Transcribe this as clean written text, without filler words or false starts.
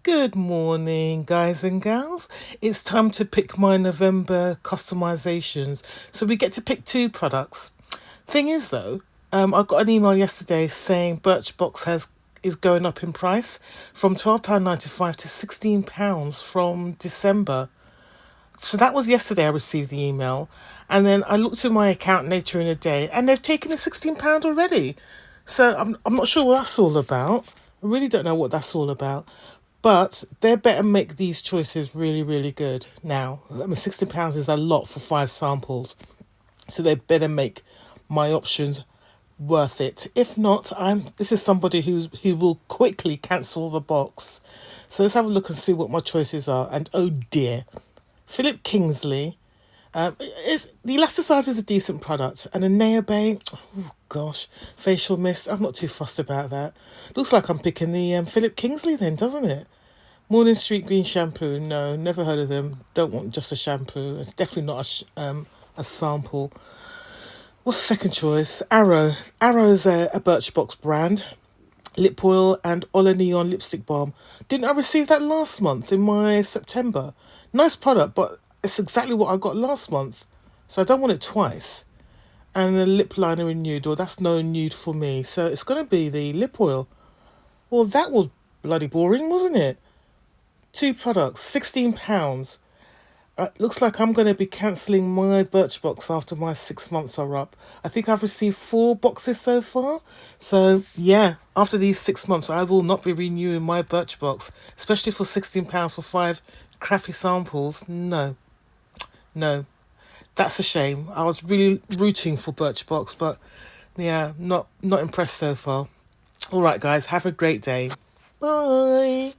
Good morning, guys and gals. It's time to pick my November customizations. So we get to pick two products. Thing is, though, I got an email yesterday saying Birchbox is going up in price from £12.95 to £16 from December. So that was yesterday I received the email. And then I looked at my account later in the day and they've taken the £16 already. So I'm not sure what that's all about. I really don't know what that's all about. But they better make these choices really, really good now. I mean, £60 is a lot for 5 samples. So they better make my options worth it. If not, this is somebody who will quickly cancel the box. So let's have a look and see what my choices are. And oh dear, Philip Kingsley. The elasticizer is a decent product, and a Naya Bay. Oh gosh, facial mist. I'm not too fussed about that. Looks like I'm picking the Philip Kingsley then, doesn't it? Morning Street Green shampoo. No, never heard of them. Don't want just a shampoo. It's definitely not a sample. What's the second choice? Arrow. Arrow is a Birchbox brand. Lip oil and Ola Neon lipstick balm. Didn't I receive that last month in my September? Nice product, but it's exactly what I got last month. So I don't want it twice. And a lip liner in nude. Well, that's no nude for me. So it's going to be the lip oil. Well, that was bloody boring, wasn't it? Two products, £16. Looks like I'm going to be cancelling my Birchbox after my 6 months are up. I think I've received 4 boxes so far. So, yeah, after these 6 months, I will not be renewing my Birchbox, especially for £16 for 5 crappy samples. No, no, that's a shame. I was really rooting for Birchbox, but yeah, not impressed so far. All right, guys, have a great day. Bye.